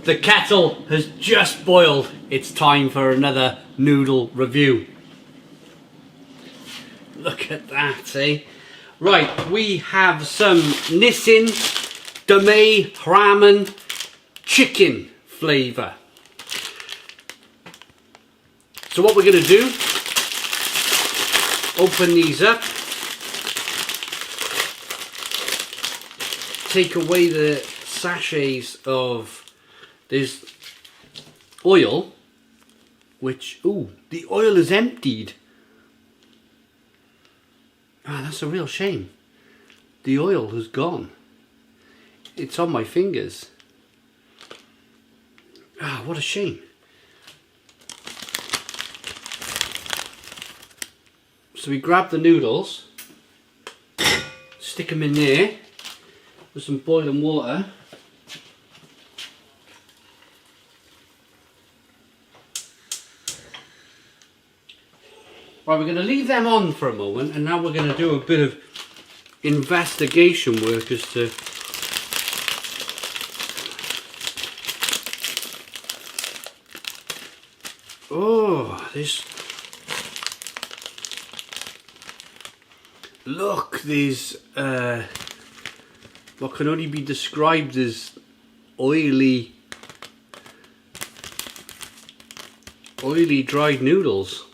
The kettle has just boiled. It's time for another noodle review. Look at that, eh? Right, we have some Nissin Demae Ramen chicken flavour. So what we're going to do, open these up, take away the sachets of this oil, which, ooh, the oil is emptied. Ah, that's a real shame. The oil has gone. It's on my fingers. Ah, what a shame. So we grab the noodles, stick them in there with some boiling water. Right, we're going to leave them on for a moment, and now we're going to do a bit of investigation work as to this. Look, there's what can only be described as oily dried noodles.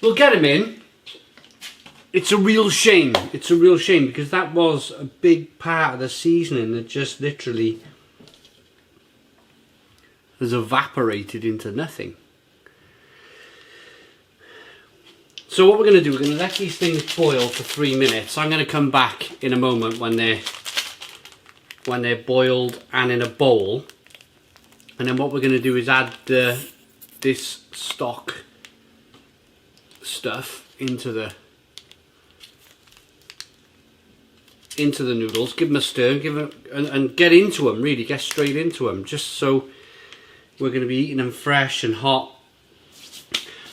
We'll get them in. It's a real shame. It's a real shame because that was a big part of the seasoning that just literally has evaporated into nothing. So what we're going to do, we're going to let these things boil for 3 minutes. I'm going to come back in a moment when they're boiled and in a bowl. And then what we're going to do is add this stock stuff into the noodles, give them a stir, and get into them, really get straight into them, just so we're going to be eating them fresh and hot.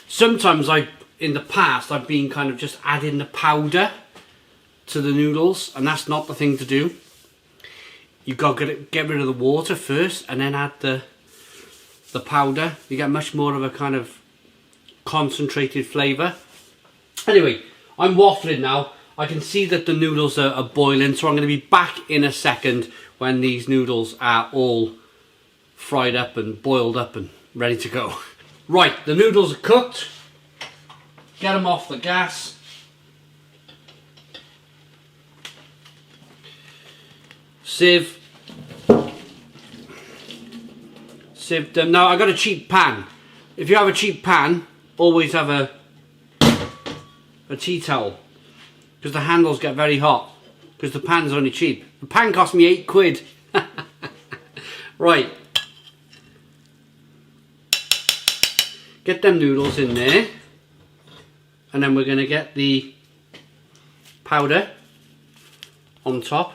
Sometimes in the past I've been kind of just adding the powder to the noodles, and that's not the thing to do. You've got to get rid of the water first and then add the powder. You get much more of a kind of concentrated flavour. Anyway, I'm waffling now. I can see that the noodles are boiling, so I'm going to be back in a second when these noodles are all fried up and boiled up and ready to go. Right, the noodles are cooked. Get them off the gas. Sieve them. Now I got a cheap pan. If you have a cheap pan, always have a tea towel, because the handles get very hot, because the pan's only cheap. The pan cost me £8. Right, get them noodles in there, and then we're going to get the powder on top.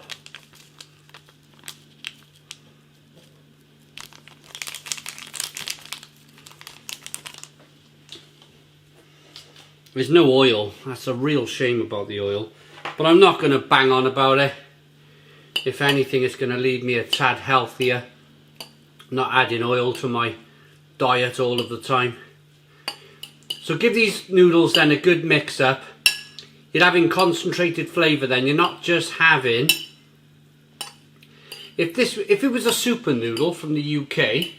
There's no oil. That's a real shame about the oil, but I'm not going to bang on about it. If anything, it's going to leave me a tad healthier, not adding oil to my diet all of the time. So give these noodles then a good mix up. You're having concentrated flavour then. You're not just having, if it was a super noodle from the UK,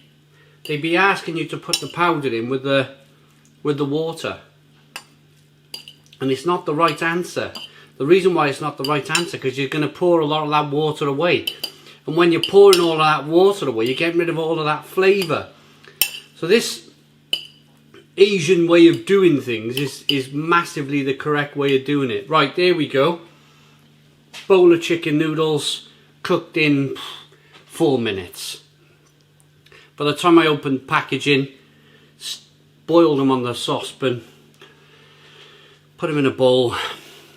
they'd be asking you to put the powder in with the water. And it's not the right answer. The reason why it's not the right answer, because you're going to pour a lot of that water away. And when you're pouring all of that water away, you're getting rid of all of that flavour. So this Asian way of doing things is massively the correct way of doing it. Right, there we go. Bowl of chicken noodles cooked in 4 minutes. By the time I opened packaging, boiled them on the saucepan, put them in a bowl,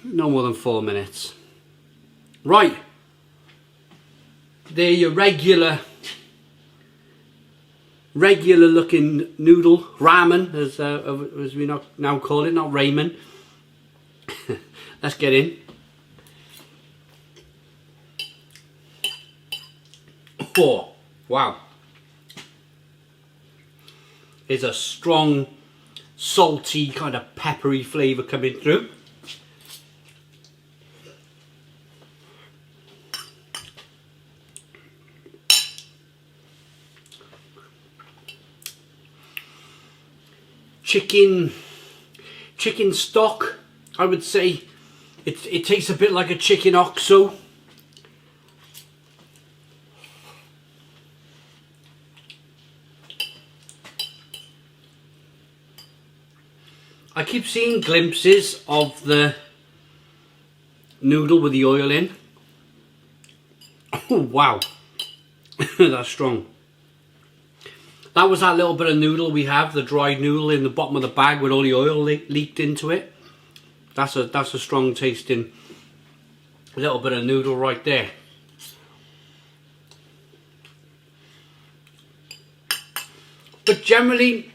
no more than 4 minutes. Right, they're your regular looking noodle, ramen as we now call it, not ramen. Let's get in. Oh, wow. There's a strong, salty, kind of peppery flavour coming through. Chicken stock, I would say. It tastes a bit like a chicken oxo. I keep seeing glimpses of the noodle with the oil in. Oh wow, that's strong. That was that little bit of noodle we have, the dried noodle in the bottom of the bag with all the oil leaked into it. That's a strong tasting little bit of noodle right there. But generally,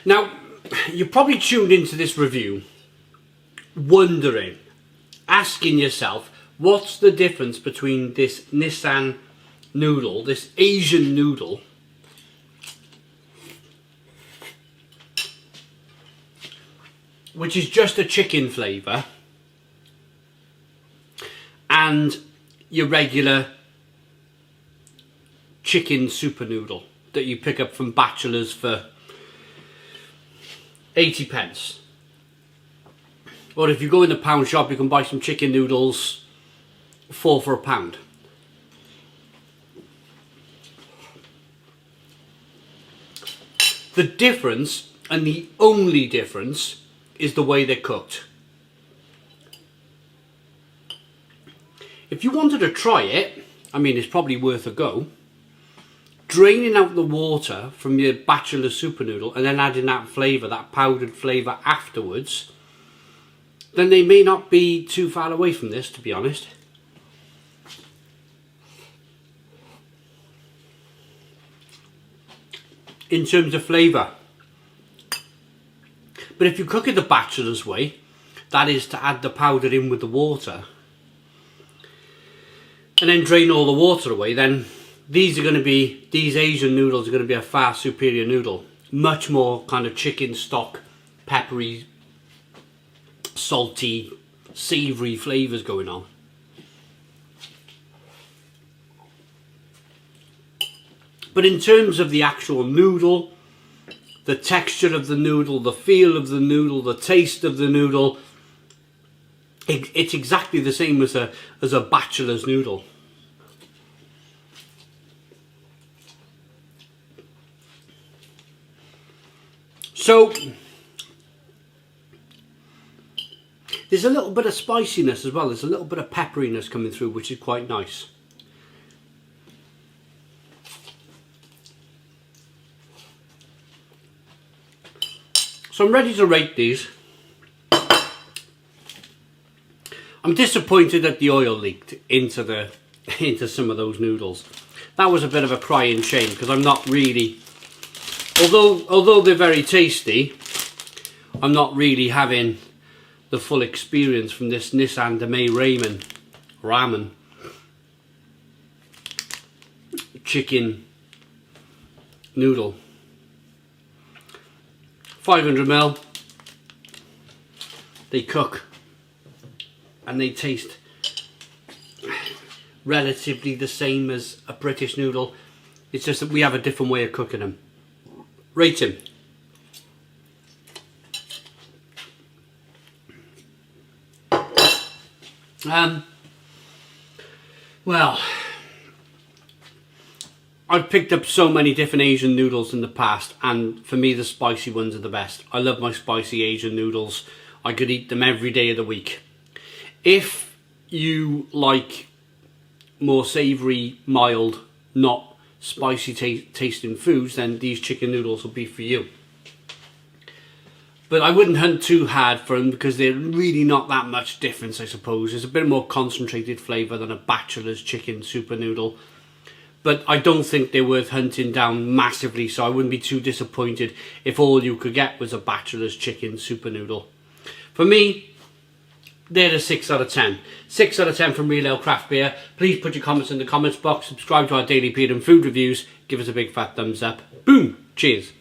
now you're probably tuned into this review wondering, asking yourself, what's the difference between this Nissin noodle, this Asian noodle, which is just a chicken flavour, and your regular chicken super noodle that you pick up from Bachelors for 80p. Or if you go in the pound shop, you can buy some chicken noodles 4 for £1. The difference, and the only difference, is the way they're cooked. If you wanted to try it, I mean, it's probably worth a go. Draining out the water from your Bachelor super noodle and then adding that flavour, that powdered flavour afterwards, then they may not be too far away from this, to be honest. In terms of flavour. But if you cook it the Bachelor's way, that is to add the powder in with the water and then drain all the water away, then these Asian noodles are going to be a far superior noodle. Much more kind of chicken stock, peppery, salty, savoury flavours going on. But in terms of the actual noodle, the texture of the noodle, the feel of the noodle, the taste of the noodle, it's exactly the same as a Bachelor's noodle. So there's a little bit of spiciness as well. There's a little bit of pepperiness coming through, which is quite nice. So I'm ready to rate these. I'm disappointed that the oil leaked into some of those noodles. That was a bit of a crying shame, because I'm not really, although they're very tasty, I'm not really having the full experience from this Nissin Demae Ramen chicken noodle. 500ml. They cook and they taste relatively the same as a British noodle. It's just that we have a different way of cooking them. Rating. Well, I've picked up so many different Asian noodles in the past, and for me the spicy ones are the best. I love my spicy Asian noodles. I could eat them every day of the week. If you like more savoury, mild, not spicy tasting foods, then these chicken noodles will be for you. But I wouldn't hunt too hard for them, because they're really not that much difference, I suppose. There's a bit more concentrated flavour than a Bachelor's chicken super noodle. But I don't think they're worth hunting down massively, so I wouldn't be too disappointed if all you could get was a Bachelor's chicken super noodle. For me, they're a 6 out of 10. 6 out of 10 from Real Ale Craft Beer. Please put your comments in the comments box. Subscribe to our daily beer and food reviews. Give us a big fat thumbs up. Boom. Cheers.